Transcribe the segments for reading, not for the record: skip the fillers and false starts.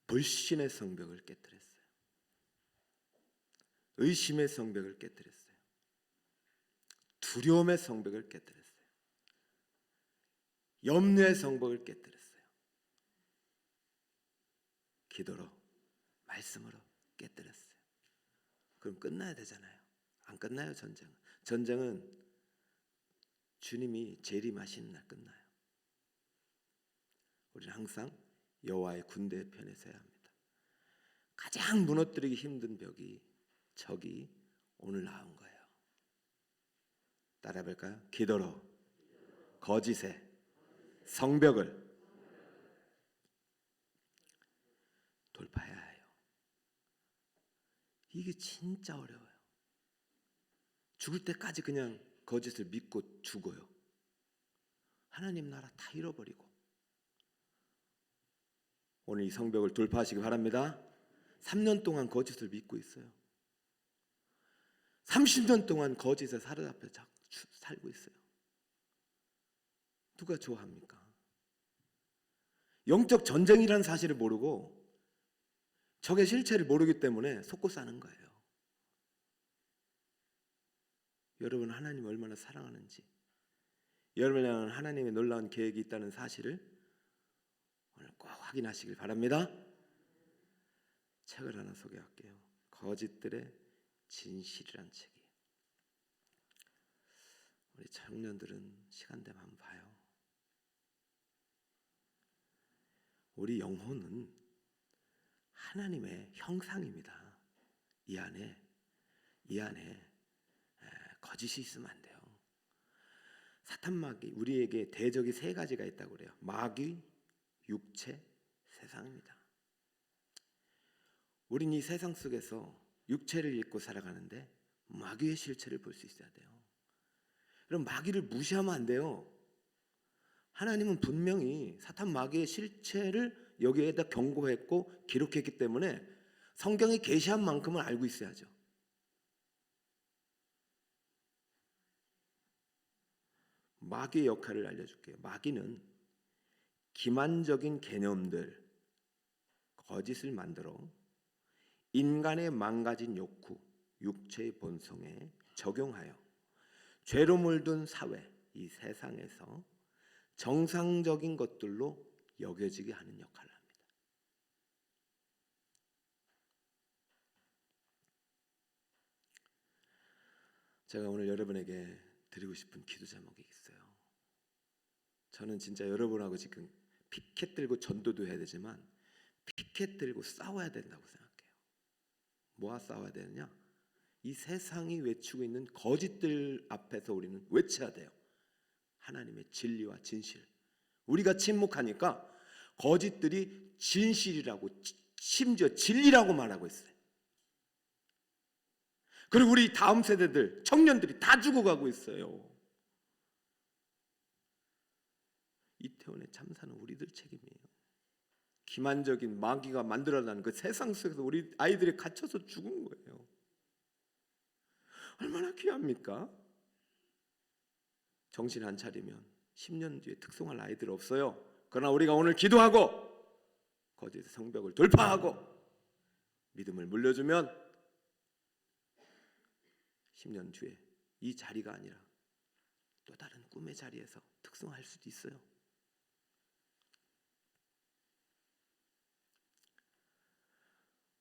불신의 성벽을 깨뜨렸어요. 의심의 성벽을 깨뜨렸어요. 두려움의 성벽을 깨뜨렸어요. 염려의 성벽을 깨뜨렸어요. 기도로, 말씀으로 깨뜨렸어요. 그럼 끝나야 되잖아요. 안 끝나요, 전쟁은. 전쟁은 주님이 재림하시는 날 끝나요. 우리는 항상 여호와의 군대 편에 서야 합니다. 가장 무너뜨리기 힘든 적이 오늘 나온 거예요. 따라해 볼까요? 기도로 거짓의 성벽을 돌파해야 해요. 이게 진짜 어려워요. 죽을 때까지 그냥 거짓을 믿고 죽어요. 하나님 나라 다 잃어버리고. 오늘 이 성벽을 돌파하시기 바랍니다. 3년 동안 거짓을 믿고 있어요. 30년 동안 거짓에 사로잡혀 살고 있어요. 누가 좋아합니까? 영적 전쟁이라는 사실을 모르고 적의 실체를 모르기 때문에 속고 사는 거예요. 여러분 하나님 얼마나 사랑하는지, 여러분은 하나님의 놀라운 계획이 있다는 사실을 오늘 꼭 확인하시길 바랍니다. 책을 하나 소개할게요. 거짓들의 진실이란 책이에요. 우리 청년들은 시간 되면 한번 봐요. 우리 영혼은 하나님의 형상입니다. 이 안에 거짓이 있으면 안 돼요. 사탄 마귀, 우리에게 대적이 세 가지가 있다고 그래요. 마귀, 육체, 세상입니다. 우린 이 세상 속에서 육체를 입고 살아가는데 마귀의 실체를 볼 수 있어야 돼요. 그럼 마귀를 무시하면 안 돼요. 하나님은 분명히 사탄 마귀의 실체를 여기에다 경고했고 기록했기 때문에 성경이 계시한 만큼은 알고 있어야죠. 마귀의 역할을 알려줄게요. 마귀는 기만적인 개념들, 거짓을 만들어 인간의 망가진 욕구, 육체의 본성에 적용하여 죄로 물든 사회, 이 세상에서 정상적인 것들로 여겨지게 하는 역할을 합니다. 제가 오늘 여러분에게 드리고 싶은 기도 제목이 있어요. 저는 진짜 여러분하고 지금 피켓 들고 전도도 해야 되지만 피켓 들고 싸워야 된다고 생각해요. 뭐와 싸워야 되느냐? 이 세상이 외치고 있는 거짓들 앞에서 우리는 외쳐야 돼요. 하나님의 진리와 진실. 우리가 침묵하니까 거짓들이 진실이라고, 심지어 진리라고 말하고 있어요. 그리고 우리 다음 세대들, 청년들이 다 죽어가고 있어요. 이태원의 참사는 우리들 책임이에요. 기만적인 마귀가 만들어낸 그 세상 속에서 우리 아이들이 갇혀서 죽은 거예요. 얼마나 귀합니까? 정신 안 차리면 10년 뒤에 특송할 아이들 없어요. 그러나 우리가 오늘 기도하고 거짓의 성벽을 돌파하고 믿음을 물려주면 10년 뒤에 이 자리가 아니라 또 다른 꿈의 자리에서 특송할 수도 있어요.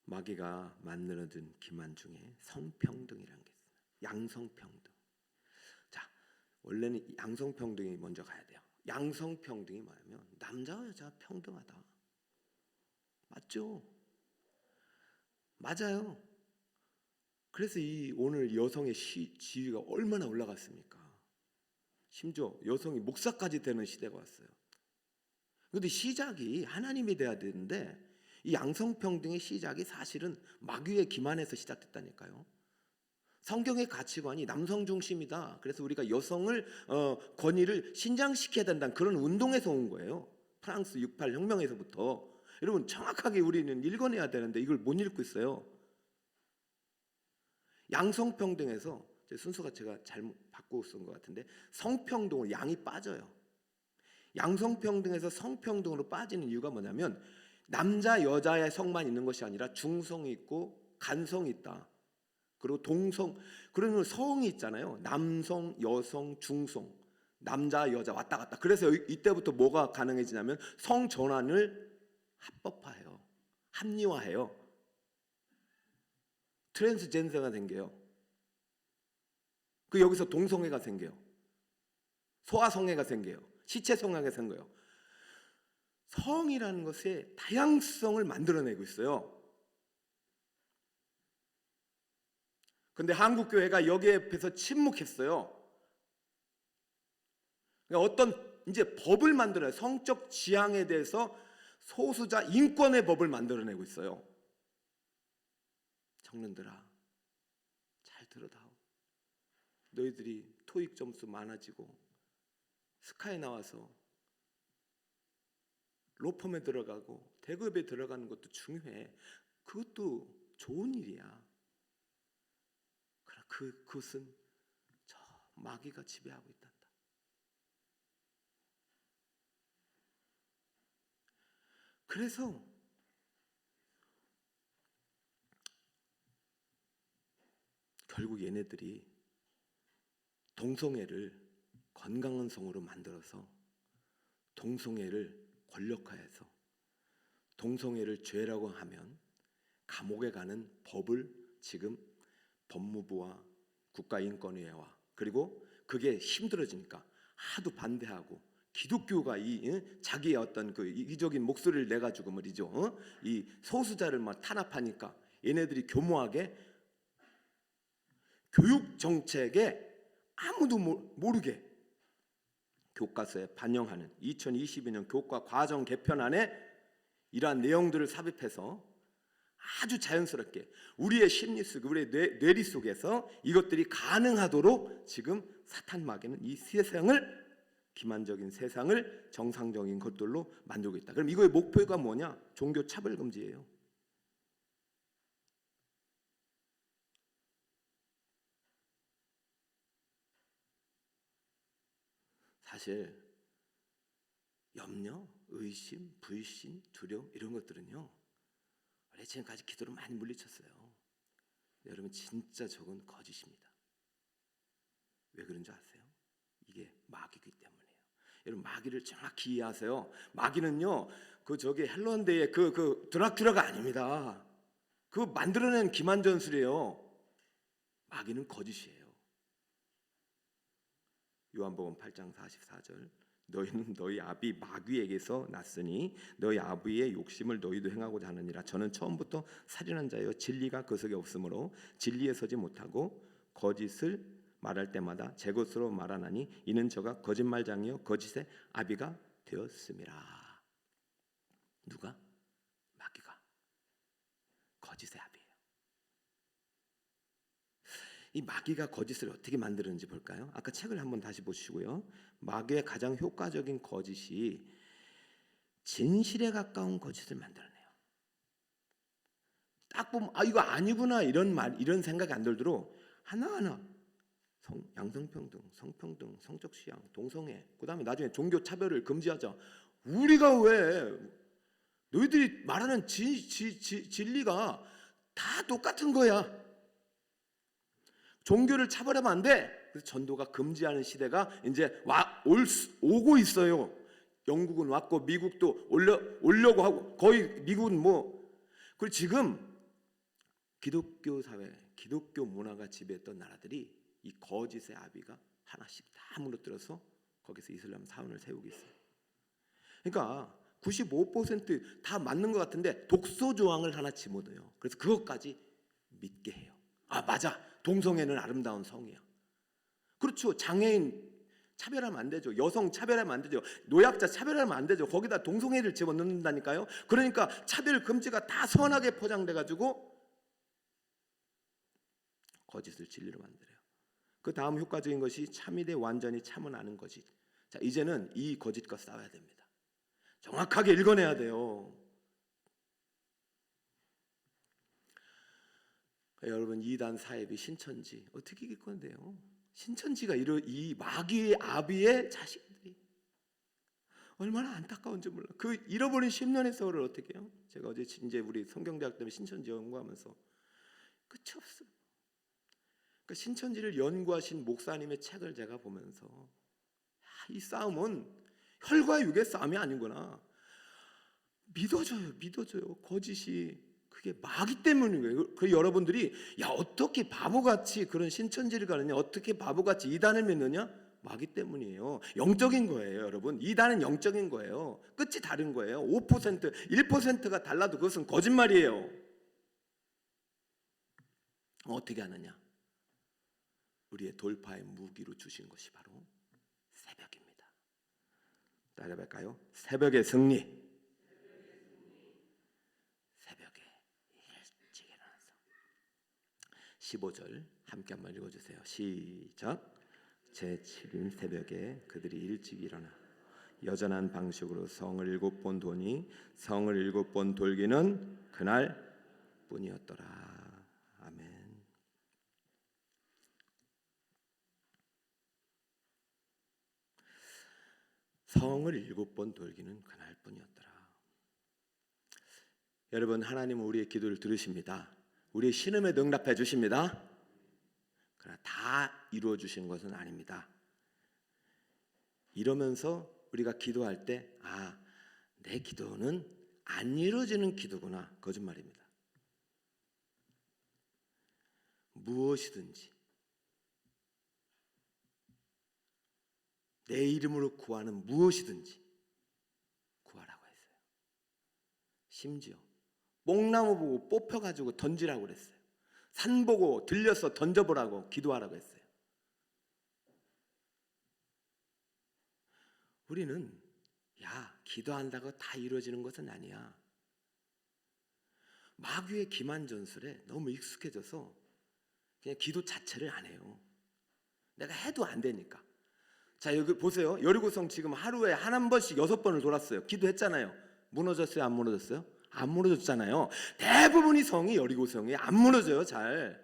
마귀가 만들어준 기만 중에 성평등이라는 게 있어요. 양성평등. 자, 원래는 양성평등이 먼저 가야 돼요. 양성평등이 뭐냐면 남자와 여자가 평등하다. 맞죠? 맞아요. 그래서 이 오늘 여성의 지위가 얼마나 올라갔습니까? 심지어 여성이 목사까지 되는 시대가 왔어요. 그런데 시작이 하나님이 돼야 되는데 이 양성평등의 시작이 사실은 마귀의 기만에서 시작됐다니까요. 성경의 가치관이 남성 중심이다. 그래서 우리가 여성을 권위를 신장시켜야 된다는 그런 운동에서 온 거예요. 프랑스 68 혁명에서부터. 여러분 정확하게 우리는 읽어내야 되는데 이걸 못 읽고 있어요. 양성평등에서 순서가 제가 잘못 바꾸고 쓴 것 같은데 성평등으로 양이 빠져요. 양성평등에서 성평등으로 빠지는 이유가 뭐냐면 남자 여자의 성만 있는 것이 아니라 중성이 있고 간성이 있다. 그리고 동성, 그러면 성이 있잖아요. 남성, 여성, 중성, 남자 여자 왔다 갔다. 그래서 이때부터 뭐가 가능해지냐면 성 전환을 합법화해요. 합리화해요. 트랜스젠더가 생겨요. 그 여기서 동성애가 생겨요. 소아성애가 생겨요. 시체성애가 생겨요. 성이라는 것의 다양성을 만들어내고 있어요. 근데 한국 교회가 여기에 앞에서 침묵했어요. 그러니까 어떤 이제 법을 만들어요. 성적 지향에 대해서 소수자 인권의 법을 만들어내고 있어요. 청년들아, 잘 들어다오. 너희들이 토익 점수 많아지고 스카이 나와서 로펌에 들어가고 대기업에 들어가는 것도 중요해. 그것도 좋은 일이야. 그러나 그것은 저 마귀가 지배하고 있단다. 그래서 결국 얘네들이 동성애를 건강한 성으로 만들어서 동성애를 권력화해서 동성애를 죄라고 하면 감옥에 가는 법을 지금 법무부와 국가인권위회와 그리고 그게 힘들어지니까 하도 반대하고 기독교가 자기의 어떤 그 이기적인 목소리를 내 가지고 말이죠. 이 소수자를 막 탄압하니까 얘네들이 교묘하게 교육 정책에 아무도 모르게 교과서에 반영하는 2022년 교과 과정 개편안에 이러한 내용들을 삽입해서 아주 자연스럽게 우리의 심리 속, 우리의 뇌리 속에서 이것들이 가능하도록 지금 사탄 마귀는 이 세상을 기만적인 세상을 정상적인 것들로 만들고 있다. 그럼 이거의 목표가 뭐냐? 종교 차별 금지예요. 사실 염려, 의심, 불신, 두려움 이런 것들은요. 원래 지금까지 기도로 많이 물리쳤어요. 여러분 진짜 저건 거짓입니다. 왜 그런 줄 아세요? 이게 마귀이기 때문이에요. 여러분 마귀를 정확히 이해하세요. 마귀는요, 저기 헬론데의 그 드라큘라가 아닙니다. 그 만들어낸 기만전술이에요. 마귀는 거짓이에요. 요한복음 8장 44절 너희는 너희 아비 마귀에게서 났으니 너희 아비의 욕심을 너희도 행하고자 하느니라. 저는 처음부터 살인한 자여 진리가 그 속에 없으므로 진리에 서지 못하고 거짓을 말할 때마다 제 것으로 말하나니 이는 저가 거짓말장이요 거짓의 아비가 되었음이라. 누가? 마귀가 거짓의 아비예요. 이 마귀가 거짓을 어떻게 만드는지 볼까요? 아까 책을 한번 다시 보시고요. 마귀의 가장 효과적인 거짓이 진실에 가까운 거짓을 만들어내요. 딱 보면 이거 아니구나 이런 생각이 안 들도록 하나하나 양성평등, 성평등, 성적 취향, 동성애, 그다음에 나중에 종교 차별을 금지하자. 우리가 왜 너희들이 말하는 진리가 다 똑같은 거야. 종교를 차별하면 안 돼. 그래서 전도가 금지하는 시대가 이제 오고 있어요. 영국은 왔고 미국도 오려고 하고 거의 미국은 그리고 지금 기독교 사회, 기독교 문화가 지배했던 나라들이 이 거짓의 아비가 하나씩 다 무너뜨려서 거기서 이슬람 사원을 세우고 있어요. 그러니까 95%다 맞는 것 같은데 독소 조항을 하나 집어넣어요. 그래서 그것까지 믿게 해요. 맞아. 동성애는 아름다운 성이야. 그렇죠. 장애인 차별하면 안 되죠. 여성 차별하면 안 되죠. 노약자 차별하면 안 되죠. 거기다 동성애를 집어넣는다니까요. 그러니까 차별 금지가 다 선하게 포장돼 가지고 거짓을 진리로 만들어요. 그 다음 효과적인 것이 참이 돼 완전히 참은 아는 거짓. 자, 이제는 이 거짓과 싸워야 됩니다. 정확하게 읽어내야 돼요. 여러분 이단 사입이 신천지 어떻게 이길 건데요? 신천지가 이 마귀의 아비의 자식들이 얼마나 안타까운지 몰라. 그 잃어버린 10년의 세월을 어떻게 해요? 제가 어제 이제 우리 성경대학 때문에 신천지 연구하면서 끝이 없어요. 그러니까 신천지를 연구하신 목사님의 책을 제가 보면서 이 싸움은 혈과 육의 싸움이 아니구나. 믿어져요. 거짓이 그게 마귀 때문인 거예요. 그 여러분들이 야 어떻게 바보같이 그런 신천지를 가느냐, 어떻게 바보같이 이단을 믿느냐? 마귀 때문이에요. 영적인 거예요, 여러분. 이단은 영적인 거예요. 끝이 다른 거예요. 5%, 1%가 달라도 그것은 거짓말이에요. 어떻게 하느냐? 우리의 돌파의 무기로 주신 것이 바로 새벽입니다. 따라해볼까요? 새벽의 승리. 새벽에 일찍 일어나서 15절 함께 한번 읽어주세요. 시작. 제7일 새벽에 그들이 일찍 일어나 여전한 방식으로 성을 7번 도니 성을 7번 돌기는 그날 뿐이었더라. 아멘. 성을 7번 돌기는 그날 뿐이었더라. 여러분, 하나님은 우리의 기도를 들으십니다. 우리의 신음에 응답해 주십니다. 그러나 다 이루어 주시는 것은 아닙니다. 이러면서 우리가 기도할 때 내 기도는 안 이루어지는 기도구나. 거짓말입니다. 무엇이든지 내 이름으로 구하는 무엇이든지 구하라고 했어요. 심지어 뽕나무 보고 뽑혀가지고 던지라고 그랬어요. 산 보고 들려서 던져보라고 기도하라고 했어요. 우리는 기도한다고 다 이루어지는 것은 아니야. 마귀의 기만 전술에 너무 익숙해져서 그냥 기도 자체를 안 해요. 내가 해도 안 되니까. 자, 여기 보세요. 여리고성 지금 하루에 한 번씩 6번을 돌았어요. 기도했잖아요. 무너졌어요? 안 무너졌어요? 안 무너졌잖아요. 대부분이 성이 여리고성이 안 무너져요. 잘.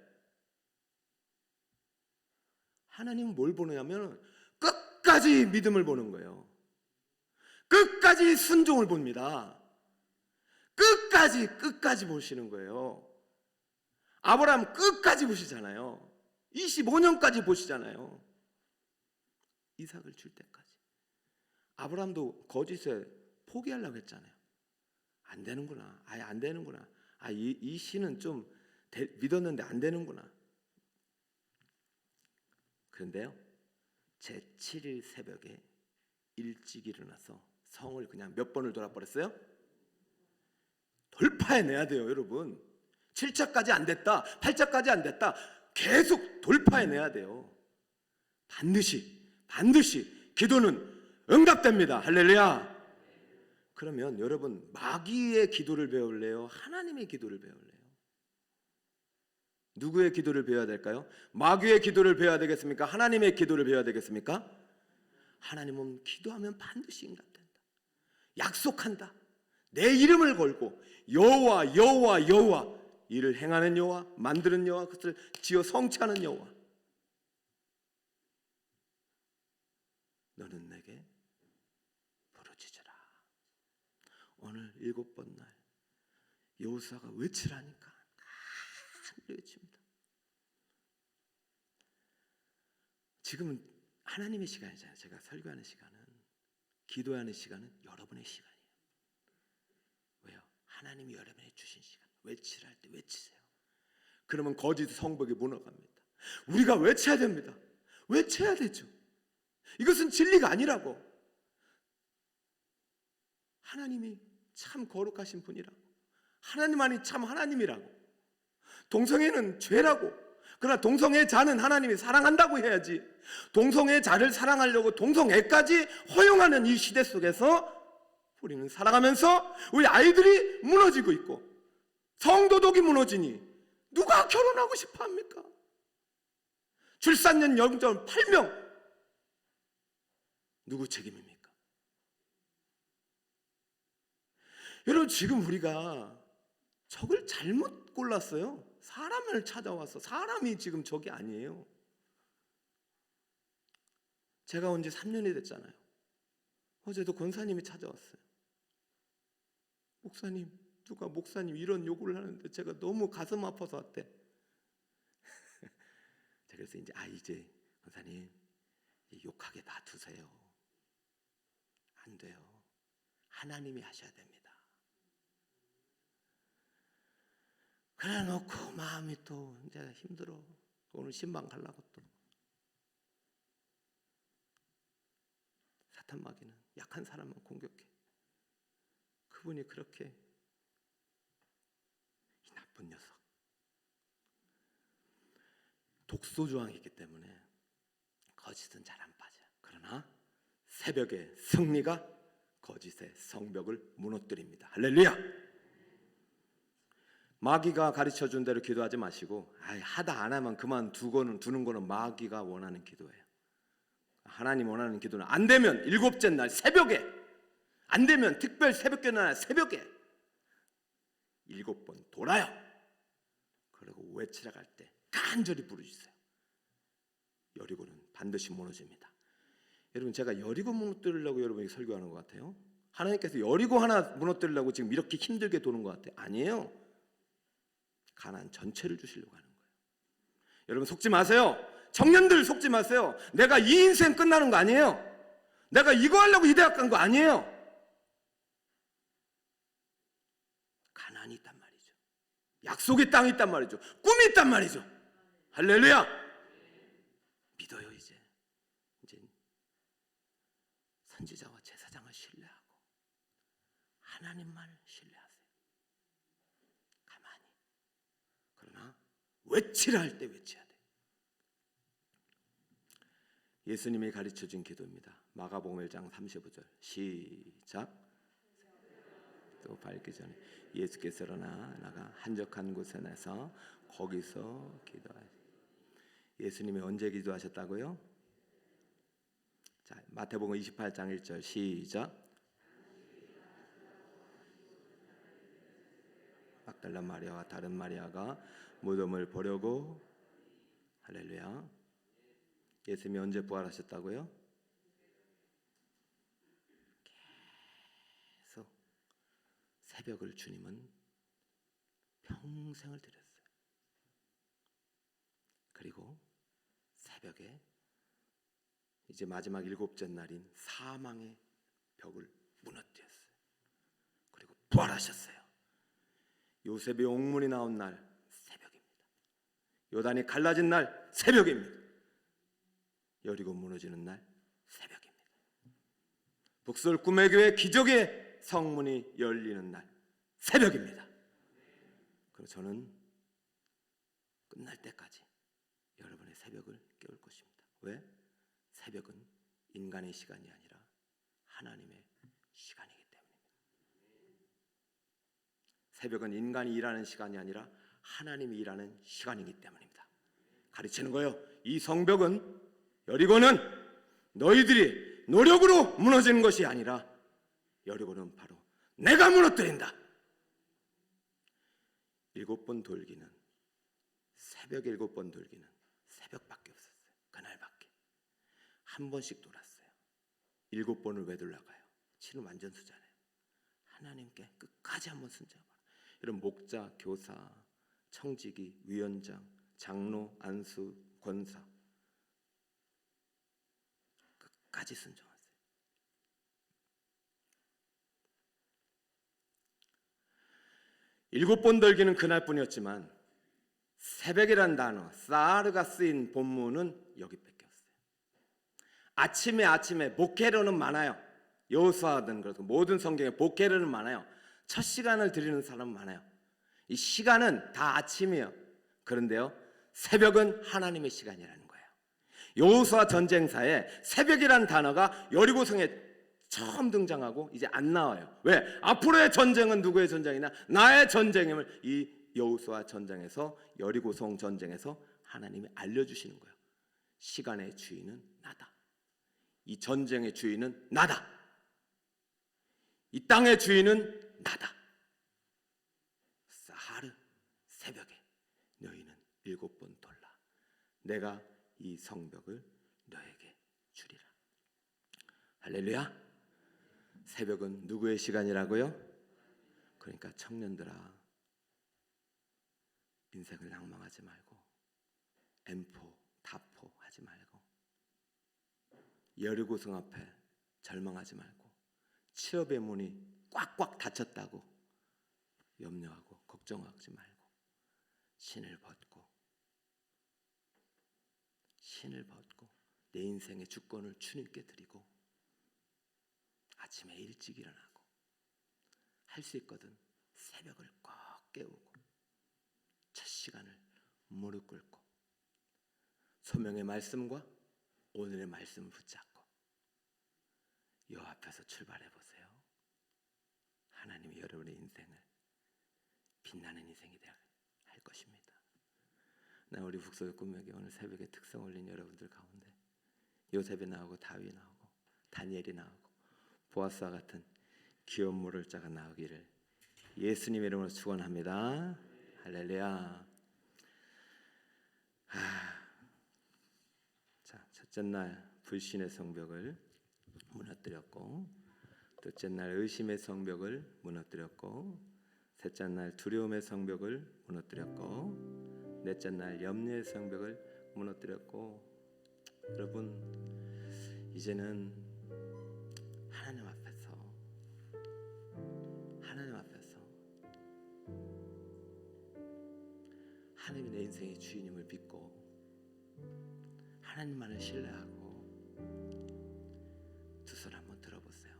하나님은 뭘 보느냐면 끝까지 믿음을 보는 거예요. 끝까지 순종을 봅니다. 끝까지 보시는 거예요. 아브라함 끝까지 보시잖아요. 25년까지 보시잖아요. 이삭을 줄 때까지. 아브라함도 거짓에 포기하려고 했잖아요. 안 되는구나. 아예 안 되는구나. 이 신은 좀 믿었는데 안 되는구나. 그런데요, 제7일 새벽에 일찍 일어나서 성을 그냥 몇 번을 돌아버렸어요? 돌파해내야 돼요, 여러분. 7차까지 안 됐다, 8차까지 안 됐다, 계속 돌파해내야 돼요. 반드시 기도는 응답됩니다. 할렐루야. 그러면 여러분, 마귀의 기도를 배울래요? 하나님의 기도를 배울래요? 누구의 기도를 배워야 될까요? 마귀의 기도를 배워야 되겠습니까? 하나님의 기도를 배워야 되겠습니까? 하나님은 기도하면 반드시 응답된다. 약속한다. 내 이름을 걸고 여호와 이를 행하는 여호와, 만드는 여호와, 그것을 지어 성취하는 여호와, 너는 내게 부르짖으라. 오늘 7번 날 여호수아가 외치라니까 외칩니다. 지금은 하나님의 시간이잖아요. 제가 설교하는 시간은, 기도하는 시간은 여러분의 시간이에요. 왜요? 하나님이 여러분에게 주신 시간. 외치라 할 때 외치세요. 그러면 거짓 성벽이 무너갑니다. 우리가 외쳐야 됩니다. 외쳐야 되죠. 이것은 진리가 아니라고. 하나님이 참 거룩하신 분이라고. 하나님만이 참 하나님이라고. 동성애는 죄라고. 그러나 동성애 자는 하나님이 사랑한다고 해야지. 동성애 자를 사랑하려고 동성애까지 허용하는 이 시대 속에서 우리는 살아가면서 우리 아이들이 무너지고 있고 성도덕이 무너지니 누가 결혼하고 싶어 합니까? 출산율 0.8명. 누구 책임입니까? 여러분, 지금 우리가 적을 잘못 골랐어요. 사람을 찾아와서. 사람이 지금 적이 아니에요. 제가 온 지 3년이 됐잖아요. 어제도 권사님이 찾아왔어요. 목사님, 누가 목사님 이런 요구를 하는데 제가 너무 가슴 아파서 왔대. 그래서 이제 권사님 욕하게 놔두세요. 안 돼요. 하나님이 하셔야 됩니다. 그래 놓고 마음이 또 이제 힘들어. 오늘 신방 가려고 또. 사탄 마귀는 약한 사람만 공격해. 그분이 그렇게, 이 나쁜 녀석, 독소 조항이 있기 때문에 거짓은 잘 안 빠져. 그러나 새벽에 승리가 거짓의 성벽을 무너뜨립니다. 할렐루야. 마귀가 가르쳐준 대로 기도하지 마시고, 하다 안 하면 그만 두는 거는 마귀가 원하는 기도예요. 하나님 원하는 기도는 안 되면 일곱째 날 새벽에, 안 되면 특별 새벽기도 날 새벽에 7번 돌아요. 그리고 외치러 갈 때 간절히 부르주세요. 여리고는 반드시 무너집니다. 여러분, 제가 여리고 무너뜨리려고 여러분에게 설교하는 것 같아요? 하나님께서 여리고 하나 무너뜨리려고 지금 이렇게 힘들게 도는 것 같아요? 아니에요. 가나안 전체를 주시려고 하는 거예요. 여러분 속지 마세요. 청년들 속지 마세요. 내가 이 인생 끝나는 거 아니에요. 내가 이거 하려고 이 대학 간 거 아니에요. 가나안이 있단 말이죠. 약속의 땅이 있단 말이죠. 꿈이 있단 말이죠. 할렐루야. 믿어요. 이제 선지자와 제사장을 신뢰하고 하나님만 신뢰하세요. 가만히. 그러나 외치라 할 때 외쳐야 돼요. 예수님이 가르쳐준 기도입니다. 마가복음 1장 35절 시작. 또 밝기 전에 예수께서 나가 한적한 곳에 나서 거기서 기도하시고. 예수님이 언제 기도하셨다고요? 자, 마태복음 28장 1절 시작. 막달라 마리아와 다른 마리아가 무덤을 보려고. 할렐루야. 예수님이 언제 부활하셨다고요? 계속 새벽을 주님은 평생을 드렸어요. 그리고 새벽에 이제 마지막 7째 날인 사망의 벽을 무너뜨렸어요. 그리고 부활하셨어요. 요셉의 옥문이 나온 날 새벽입니다. 요단이 갈라진 날 새벽입니다. 여리고 무너지는 날 새벽입니다. 북설 꿈의 교회 기적의 성문이 열리는 날 새벽입니다. 그래서 저는 끝날 때까지 여러분의 새벽을 깨울 것입니다. 왜? 새벽은 인간의 시간이 아니라 하나님의 시간이기 때문입니다. 새벽은 인간이 일하는 시간이 아니라 하나님이 일하는 시간이기 때문입니다. 가르치는 거예요. 이 성벽은, 여리고는 너희들이 노력으로 무너지는 것이 아니라 여리고는 바로 내가 무너뜨린다. 7번 돌기는, 새벽 7번 돌기는 새벽밖에 없었어요. 그날밖에. 한 번씩 돌았어요. 7번을 왜 돌아가요? 치는 완전수잖아요. 하나님께 끝까지 한번 순종하라. 여러분, 목자, 교사, 청지기, 위원장, 장로, 안수, 권사 끝까지 순종하세요. 일곱 번 돌기는 그날뿐이었지만 새벽이란 단어, 사르가 쓰인 본문은 여기밖에 없어요. 아침에 목회로는 많아요. 여호수아든 그렇고 모든 성경에 목회로는 많아요. 첫 시간을 드리는 사람은 많아요. 이 시간은 다 아침이에요. 그런데요, 새벽은 하나님의 시간이라는 거예요. 여호수아 전쟁사에 새벽이란 단어가 여리고성에 처음 등장하고 이제 안 나와요. 왜? 앞으로의 전쟁은 누구의 전쟁이냐? 나의 전쟁임을 이 여호수아 전쟁에서, 여리고성 전쟁에서 하나님이 알려주시는 거예요. 시간의 주인은 나다. 이 전쟁의 주인은 나다. 이 땅의 주인은 나다. 사하르, 새벽에 너희는 7번 돌라. 내가 이 성벽을 너에게 주리라. 할렐루야. 새벽은 누구의 시간이라고요? 그러니까 청년들아, 인생을 낭망하지 말고 M4, 다포 하지 말고 여리고성 앞에 절망하지 말고 취업의 문이 꽉꽉 닫혔다고 염려하고 걱정하지 말고 신을 벗고 내 인생의 주권을 주님께 드리고 아침에 일찍 일어나고 할 수 있거든 새벽을 꼭 깨우고 첫 시간을 무릎 꿇고 소명의 말씀과 오늘의 말씀을 붙잡고 요 앞에서 출발해 보세요. 하나님이 여러분의 인생을 빛나는 인생이 되게 할 것입니다. 나 우리 북소의 꿈에게 오늘 새벽에 특성 올린 여러분들 가운데 요셉이 나오고 다윗이 나오고 다니엘이 나오고 보아스와 같은 귀여운 모를 자가 나오기를 예수님의 이름으로 축원합니다. 할렐루야. 자, 첫째 날 불신의 성벽을 무너뜨렸고, 둘째 날 의심의 성벽을 무너뜨렸고, 셋째 날 두려움의 성벽을 무너뜨렸고, 넷째 날 염려의 성벽을 무너뜨렸고, 여러분 이제는 하나님 앞에서 하나님이 내 인생의 주인임을 믿고 하나님만을 신뢰하고 두 손 한번 들어보세요.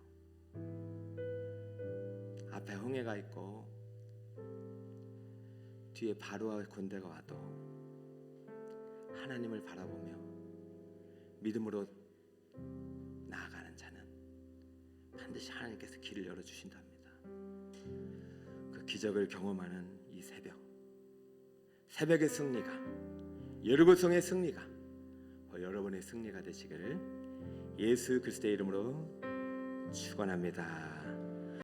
앞에 홍해가 있고 뒤에 바로와 군대가 와도 하나님을 바라보며 믿음으로 나아가는 자는 반드시 하나님께서 길을 열어주신답니다. 그 기적을 경험하는 이 새벽의 승리가, 여리고성의 승리가 여러분의 승리가 되시기를 예수 그리스도의 이름으로 축원합니다.